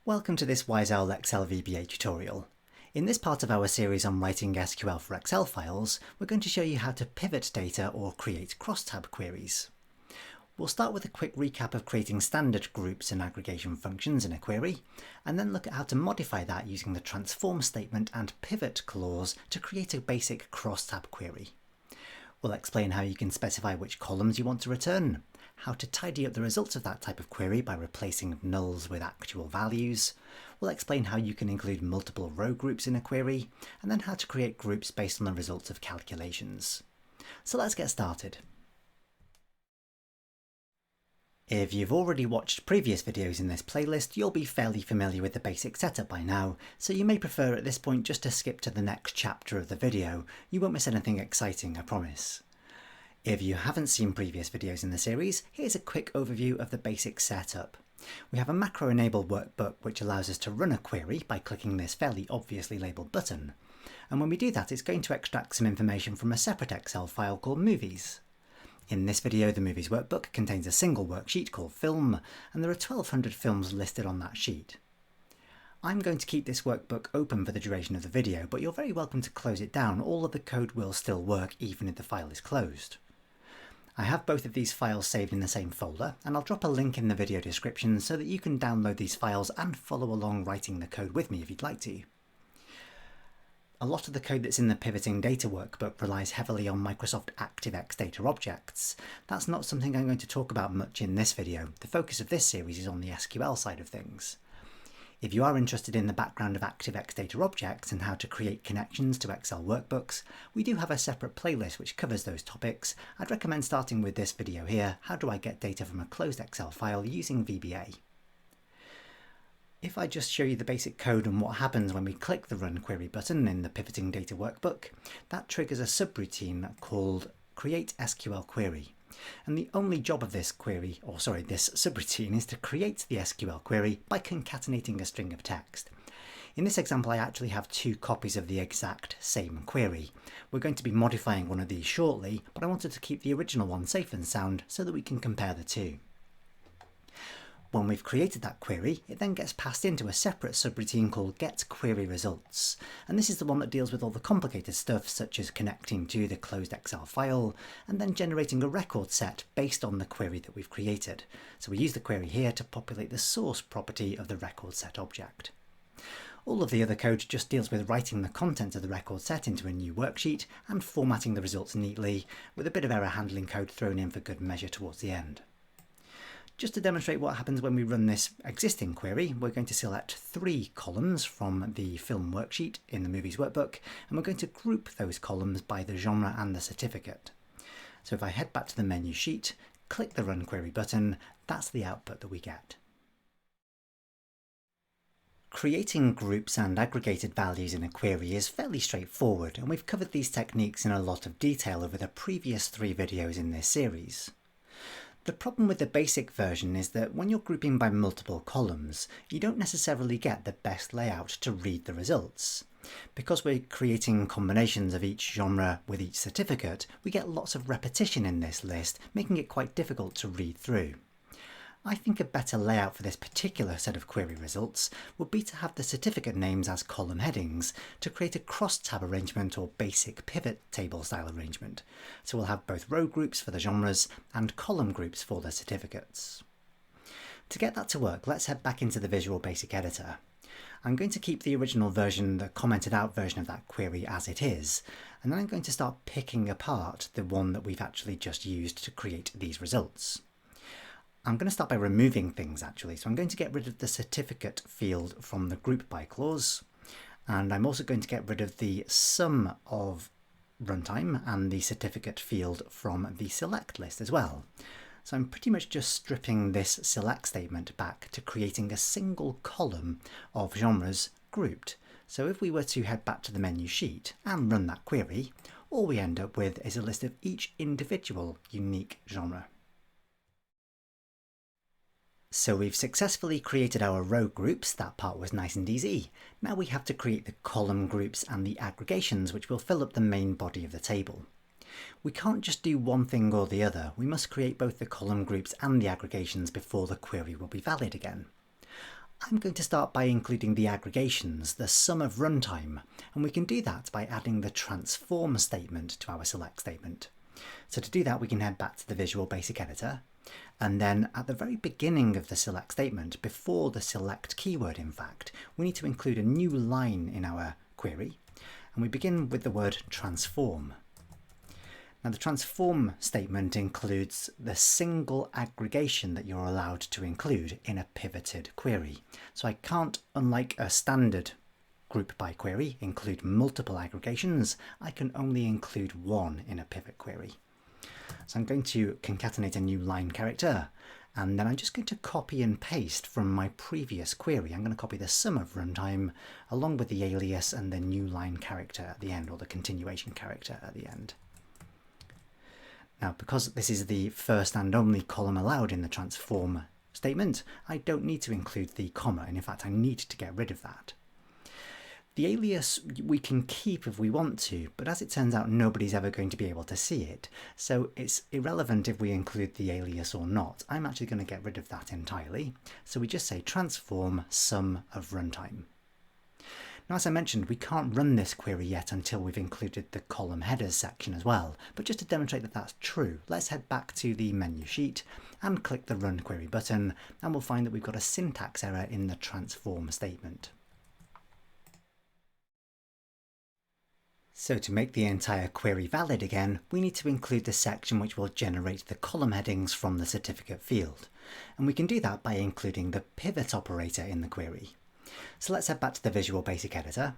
Welcome to this WiseOwl Excel VBA tutorial. In this part of our series on writing SQL for Excel files, we're going to show you how to pivot data or create crosstab queries. We'll start with a quick recap of creating standard groups and aggregation functions in a query, and then look at how to modify that using the transform statement and pivot clause to create a basic crosstab query. We'll explain how you can specify which columns you want to return, how to tidy up the results of that type of query by replacing nulls with actual values. We'll explain how you can include multiple row groups in a query, and then how to create groups based on the results of calculations. So let's get started. If you've already watched previous videos in this playlist, you'll be fairly familiar with the basic setup by now, so you may prefer at this point just to skip to the next chapter of the video. You won't miss anything exciting, I promise. If you haven't seen previous videos in the series, here's a quick overview of the basic setup. We have a macro-enabled workbook which allows us to run a query by clicking this fairly obviously labelled button. And when we do that, it's going to extract some information from a separate Excel file called Movies. In this video, the Movies workbook contains a single worksheet called Film, and there are 1200 films listed on that sheet. I'm going to keep this workbook open for the duration of the video, but you're very welcome to close it down. All of the code will still work even if the file is closed. I have both of these files saved in the same folder, and I'll drop a link in the video description so that you can download these files and follow along writing the code with me if you'd like to. A lot of the code that's in the Pivoting Data workbook relies heavily on Microsoft ActiveX data objects. That's not something I'm going to talk about much in this video. The focus of this series is on the SQL side of things. If you are interested in the background of ActiveX data objects and how to create connections to Excel workbooks, we do have a separate playlist which covers those topics. I'd recommend starting with this video here, How Do I Get Data from a Closed Excel File Using VBA. If I just show you the basic code and what happens when we click the Run Query button in the Pivoting Data workbook, that triggers a subroutine called Create SQL Query. And the only job of this this subroutine is to create the SQL query by concatenating a string of text. In this example, I actually have two copies of the exact same query. We're going to be modifying one of these shortly, but I wanted to keep the original one safe and sound so that we can compare the two. When we've created that query, it then gets passed into a separate subroutine called Get Query Results, and this is the one that deals with all the complicated stuff such as connecting to the closed Excel file and then generating a record set based on the query that we've created. So we use the query here to populate the source property of the record set object. All of the other code just deals with writing the contents of the record set into a new worksheet and formatting the results neatly, with a bit of error handling code thrown in for good measure towards the end. Just to demonstrate what happens when we run this existing query, we're going to select 3 columns from the film worksheet in the Movies workbook, and we're going to group those columns by the genre and the certificate. So if I head back to the menu sheet, click the Run Query button, that's the output that we get. Creating groups and aggregated values in a query is fairly straightforward, and we've covered these techniques in a lot of detail over the previous 3 videos in this series. The problem with the basic version is that when you're grouping by multiple columns, you don't necessarily get the best layout to read the results. Because we're creating combinations of each genre with each certificate, we get lots of repetition in this list, making it quite difficult to read through. I think a better layout for this particular set of query results would be to have the certificate names as column headings to create a crosstab arrangement or basic pivot table style arrangement. So we'll have both row groups for the genres and column groups for the certificates. To get that to work, let's head back into the Visual Basic Editor. I'm going to keep the original version, the commented out version of that query as it is, and then I'm going to start picking apart the one that we've actually just used to create these results. I'm going to start by removing things actually, so I'm going to get rid of the certificate field from the group by clause, and I'm also going to get rid of the sum of runtime and the certificate field from the select list as well. So I'm pretty much just stripping this select statement back to creating a single column of genres grouped. So if we were to head back to the menu sheet and run that query, all we end up with is a list of each individual unique genre. So we've successfully created our row groups, that part was nice and easy. Now we have to create the column groups and the aggregations which will fill up the main body of the table. We can't just do one thing or the other, we must create both the column groups and the aggregations before the query will be valid again. I'm going to start by including the aggregations, the sum of runtime, and we can do that by adding the transform statement to our select statement. So to do that, we can head back to the Visual Basic Editor, and then at the very beginning of the select statement, before the select keyword in fact, we need to include a new line in our query, and we begin with the word transform. Now the transform statement includes the single aggregation that you're allowed to include in a pivoted query. So I can't, unlike a standard group by query, include multiple aggregations. I can only include one in a pivot query. So I'm going to concatenate a new line character, and then I'm just going to copy and paste from my previous query. I'm going to copy the sum of runtime along with the alias and the new line character at the end, or the continuation character at the end. Now, because this is the first and only column allowed in the transform statement, I don't need to include the comma, and in fact I need to get rid of that. The alias we can keep if we want to, but as it turns out nobody's ever going to be able to see it, so it's irrelevant if we include the alias or not. I'm actually going to get rid of that entirely, so we just say transform sum of runtime. Now, as I mentioned, we can't run this query yet until we've included the column headers section as well, but just to demonstrate that that's true, let's head back to the menu sheet and click the Run Query button, and we'll find that we've got a syntax error in the transform statement. So to make the entire query valid again, we need to include the section which will generate the column headings from the certificate field, and we can do that by including the pivot operator in the query. So let's head back to the Visual Basic Editor.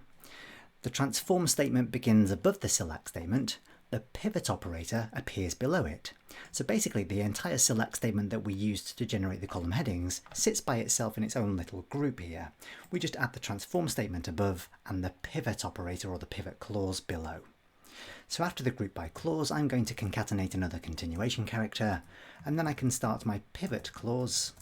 The transform statement begins above the select statement. The pivot operator appears below it. So basically the entire select statement that we used to generate the column headings sits by itself in its own little group here. We just add the transform statement above and the pivot operator or the pivot clause below. So after the group by clause, I'm going to concatenate another continuation character, and then I can start my pivot clause.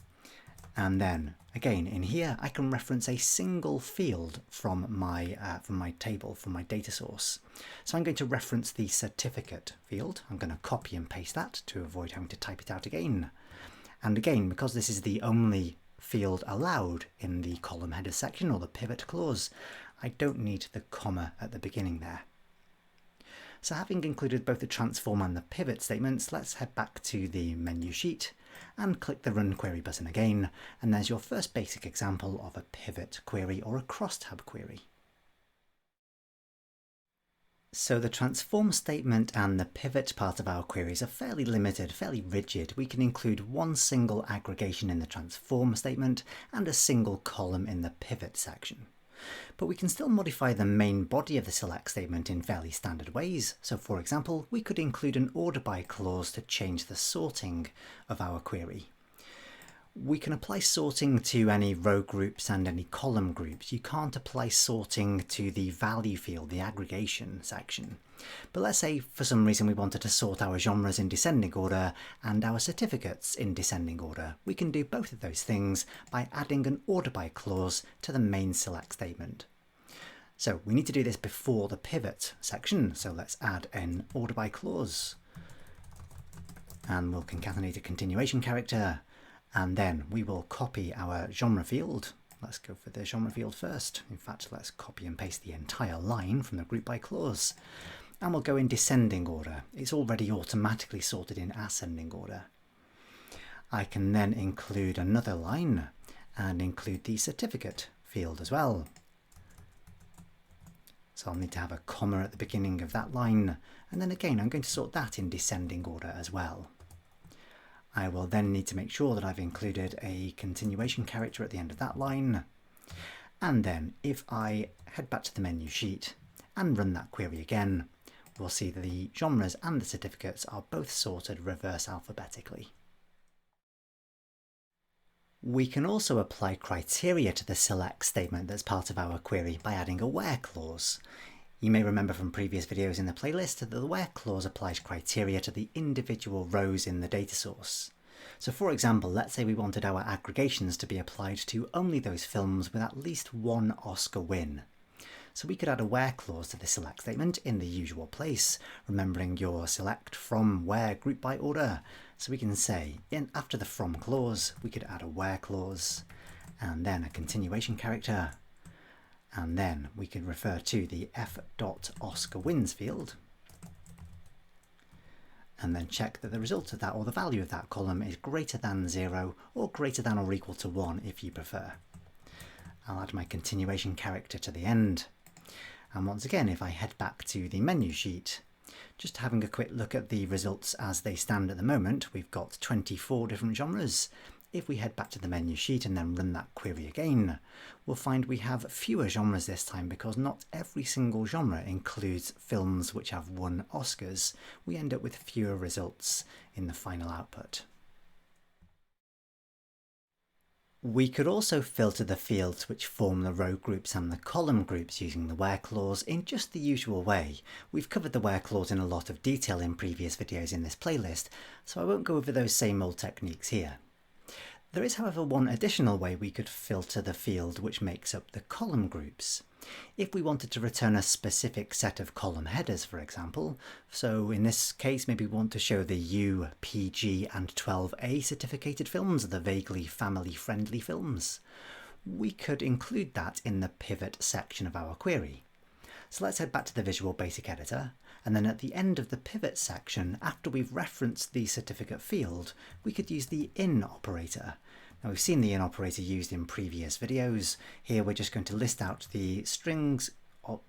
And then again in here I can reference a single field from my table, from my data source. So I'm going to reference the certificate field. I'm going to copy and paste that to avoid having to type it out again. And again, because this is the only field allowed in the column header section or the pivot clause, I don't need the comma at the beginning there. So having included both the transform and the pivot statements, let's head back to the menu sheet and click the Run Query button again, and there's your first basic example of a pivot query or a crosstab query. So the transform statement and the pivot part of our queries are fairly limited, fairly rigid. We can include one single aggregation in the transform statement and a single column in the pivot section. But we can still modify the main body of the select statement in fairly standard ways. So for example, we could include an order by clause to change the sorting of our query. We can apply sorting to any row groups and any column groups. You can't apply sorting to the value field, the aggregation section. But let's say for some reason we wanted to sort our genres in descending order and our certificates in descending order. We can do both of those things by adding an order by clause to the main select statement. So we need to do this before the pivot section. So let's add an order by clause, and we'll concatenate a continuation character. And then we will copy our genre field. Let's go for the genre field first. In fact, let's copy and paste the entire line from the group by clause. And we'll go in descending order. It's already automatically sorted in ascending order. I can then include another line and include the certificate field as well. So I'll need to have a comma at the beginning of that line. And then again, I'm going to sort that in descending order as well. I will then need to make sure that I've included a continuation character at the end of that line. And then if I head back to the menu sheet and run that query again, we'll see that the genres and the certificates are both sorted reverse alphabetically. We can also apply criteria to the select statement that's part of our query by adding a where clause. You may remember from previous videos in the playlist that the where clause applies criteria to the individual rows in the data source. So for example, let's say we wanted our aggregations to be applied to only those films with at least one Oscar win. So we could add a where clause to the select statement in the usual place, remembering your select from where group by order. So we can say, after the from clause, we could add a where clause, and then a continuation character, and then we can refer to the f.oscarwins field, and then check that the result of that, or the value of that column, is greater than 0 or greater than or equal to 1 if you prefer. I'll add my continuation character to the end. And once again, if I head back to the menu sheet, just having a quick look at the results as they stand at the moment, we've got 24 different genres. If we head back to the menu sheet and then run that query again, we'll find we have fewer genres this time because not every single genre includes films which have won Oscars. We end up with fewer results in the final output. We could also filter the fields which form the row groups and the column groups using the where clause in just the usual way. We've covered the where clause in a lot of detail in previous videos in this playlist, so I won't go over those same old techniques here. There is, however, one additional way we could filter the field which makes up the column groups. If we wanted to return a specific set of column headers, for example, so in this case maybe we want to show the U, PG and 12A certificated films, the vaguely family-friendly films, we could include that in the pivot section of our query. So let's head back to the Visual Basic Editor, and then at the end of the pivot section, after we've referenced the certificate field, we could use the in operator. Now we've seen the in operator used in previous videos. Here we're just going to list out the strings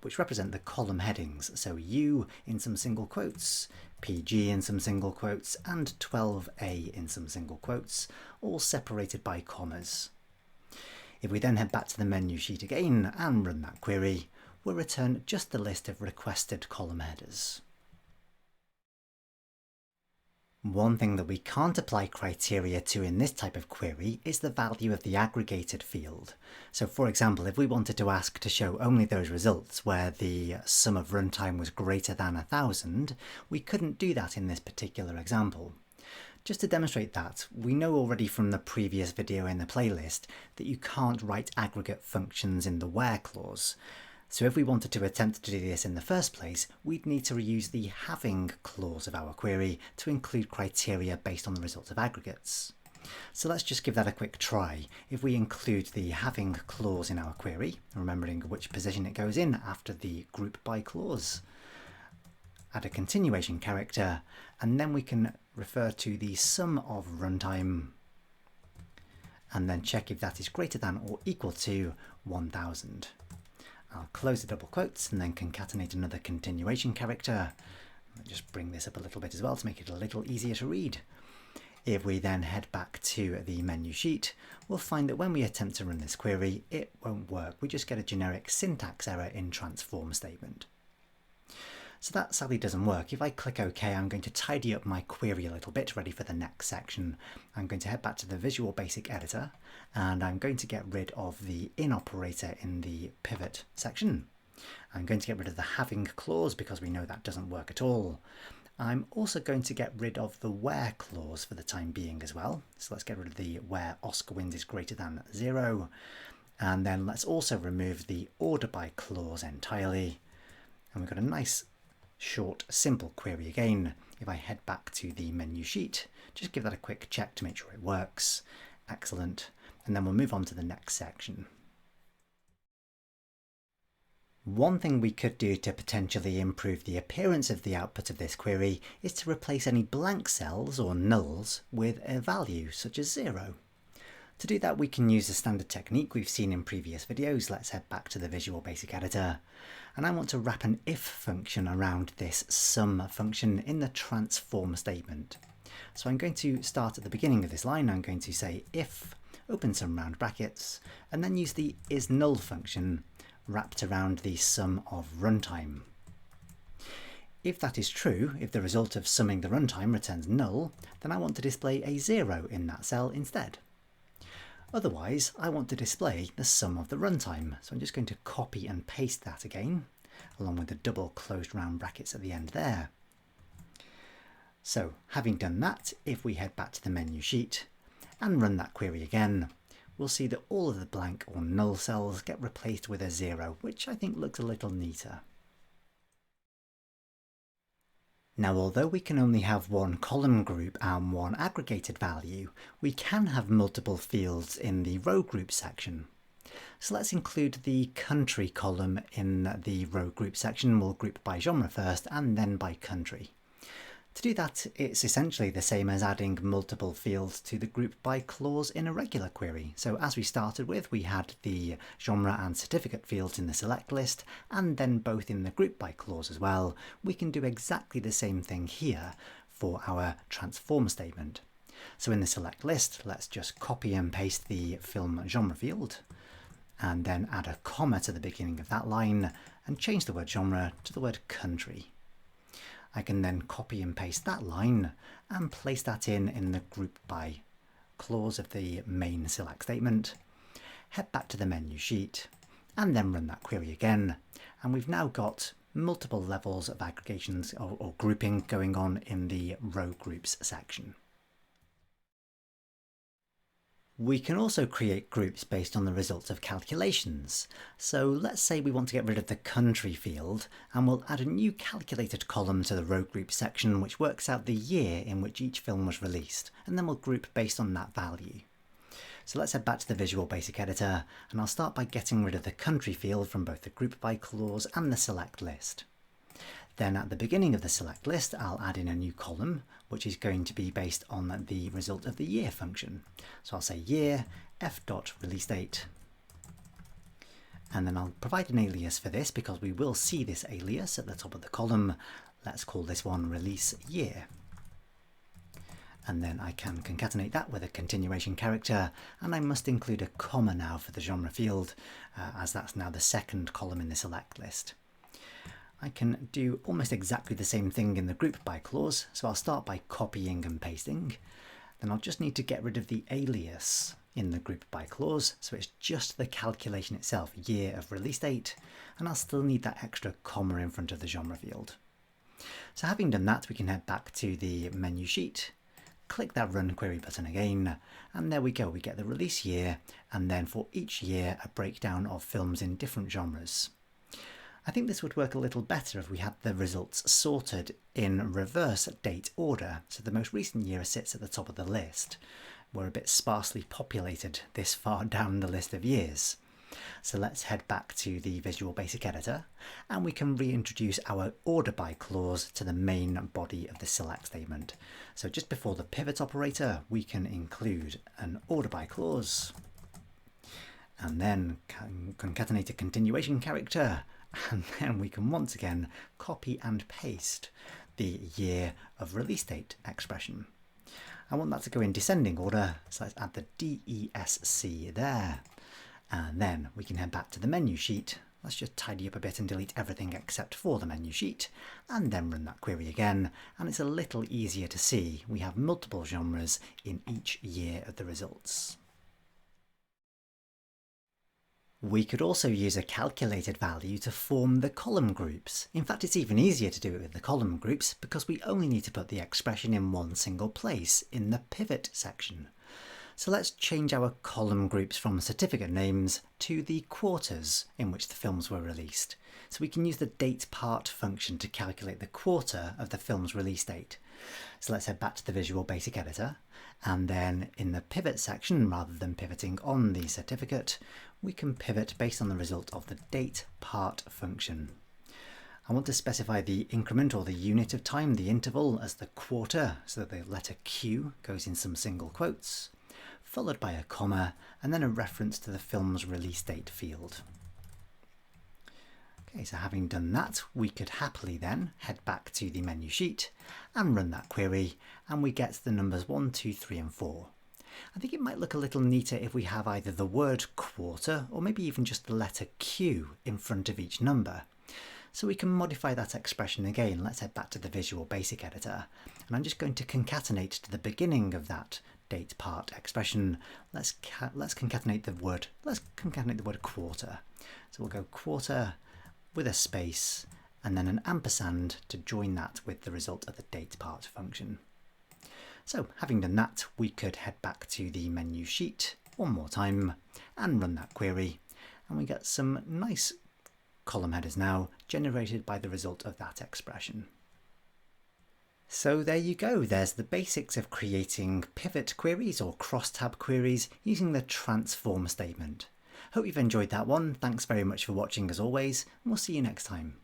which represent the column headings. So U in some single quotes, PG in some single quotes, and 12A in some single quotes, all separated by commas. If we then head back to the menu sheet again and run that query, we'll return just the list of requested column headers. One thing that we can't apply criteria to in this type of query is the value of the aggregated field. So for example, if we wanted to ask to show only those results where the sum of runtime was greater than 1000, we couldn't do that in this particular example. Just to demonstrate that, we know already from the previous video in the playlist that you can't write aggregate functions in the where clause. So if we wanted to attempt to do this in the first place, we'd need to reuse the having clause of our query to include criteria based on the result of aggregates. So let's just give that a quick try. If we include the having clause in our query, remembering which position it goes in after the group by clause, add a continuation character, and then we can refer to the sum of runtime, and then check if that is greater than or equal to 1000. I'll close the double quotes and then concatenate another continuation character. I'll just bring this up a little bit as well to make it a little easier to read. If we then head back to the menu sheet, we'll find that when we attempt to run this query, it won't work. We just get a generic syntax error in transform statement. So that sadly doesn't work. If I click OK, I'm going to tidy up my query a little bit, ready for the next section. I'm going to head back to the Visual Basic Editor, and I'm going to get rid of the in operator in the pivot section. I'm going to get rid of the having clause because we know that doesn't work at all. I'm also going to get rid of the where clause for the time being as well. So let's get rid of the where Oscar wins is greater than 0. And then let's also remove the order by clause entirely. And we've got a nice short, simple query again. If I head back to the menu sheet, just give that a quick check to make sure it works. Excellent. And then we'll move on to the next section. One thing we could do to potentially improve the appearance of the output of this query is to replace any blank cells or nulls with a value such as 0. To do that, we can use the standard technique we've seen in previous videos. Let's head back to the Visual Basic Editor. And I want to wrap an if function around this sum function in the transform statement. So I'm going to start at the beginning of this line. I'm going to say if, open some round brackets, and then use the isNull function wrapped around the sum of runtime. If that is true, if the result of summing the runtime returns null, then I want to display a 0 in that cell instead. Otherwise, I want to display the sum of the runtime. So I'm just going to copy and paste that again, along with the double closed round brackets at the end there. So having done that, if we head back to the menu sheet and run that query again, we'll see that all of the blank or null cells get replaced with a 0, which I think looks a little neater. Now, although we can only have one column group and one aggregated value, we can have multiple fields in the row group section. So let's include the country column in the row group section. We'll group by genre first and then by country. To do that, it's essentially the same as adding multiple fields to the group by clause in a regular query. So as we started with, we had the genre and certificate fields in the select list, and then both in the group by clause as well. We can do exactly the same thing here for our transform statement. So in the select list, let's just copy and paste the film genre field, and then add a comma to the beginning of that line and change the word genre to the word country. I can then copy and paste that line and place that in the group by clause of the main select statement, head back to the menu sheet and then run that query again, and we've now got multiple levels of aggregations or grouping going on in the row groups section. We can also create groups based on the results of calculations. So let's say we want to get rid of the country field, and we'll add a new calculated column to the row group section which works out the year in which each film was released, and then we'll group based on that value. So let's head back to the Visual Basic Editor, and I'll start by getting rid of the country field from both the group by clause and the select list. Then at the beginning of the select list, I'll add in a new column, which is going to be based on the result of the year function. So I'll say year f.releasedate, and then I'll provide an alias for this because we will see this alias at the top of the column. Let's call this one release year. And then I can concatenate that with a continuation character, and I must include a comma now for the genre field, as that's now the second column in the select list. I can do almost exactly the same thing in the group by clause, so I'll start by copying and pasting. Then I'll just need to get rid of the alias in the group by clause, so it's just the calculation itself, year of release date, and I'll still need that extra comma in front of the genre field. So having done that, we can head back to the menu sheet, click that run query button again, and there we go, we get the release year, and then for each year a breakdown of films in different genres. I think this would work a little better if we had the results sorted in reverse date order, so the most recent year sits at the top of the list. We're a bit sparsely populated this far down the list of years. So let's head back to the Visual Basic Editor, and we can reintroduce our order by clause to the main body of the select statement. So just before the pivot operator, we can include an order by clause, and then concatenate a continuation character, and then we can once again copy and paste the year of release date expression. I want that to go in descending order, so let's add the DESC there. And then we can head back to the menu sheet. Let's just tidy up a bit and delete everything except for the menu sheet, and then run that query again, and it's a little easier to see. We have multiple genres in each year of the results. We could also use a calculated value to form the column groups. In fact, it's even easier to do it with the column groups because we only need to put the expression in one single place in the pivot section. So let's change our column groups from certificate names to the quarters in which the films were released. So we can use the date part function to calculate the quarter of the film's release date. So let's head back to the Visual Basic Editor, and then in the pivot section, rather than pivoting on the certificate, we can pivot based on the result of the date part function. I want to specify the increment or the unit of time, the interval, as the quarter, so that the letter Q goes in some single quotes, followed by a comma, and then a reference to the film's release date field. Okay, so having done that, we could happily then head back to the menu sheet and run that query, and we get the numbers 1, 2, 3 and 4. I think it might look a little neater if we have either the word quarter or maybe even just the letter Q in front of each number. So we can modify that expression again. Let's head back to the Visual Basic Editor, and I'm just going to concatenate to the beginning of that date part expression. Let's concatenate the word quarter. So we'll go quarter with a space and then an ampersand to join that with the result of the date part function. So having done that, we could head back to the menu sheet one more time and run that query, and we get some nice column headers now generated by the result of that expression. So there you go, there's the basics of creating pivot queries or crosstab queries using the transform statement. Hope you've enjoyed that one, thanks very much for watching as always, and we'll see you next time.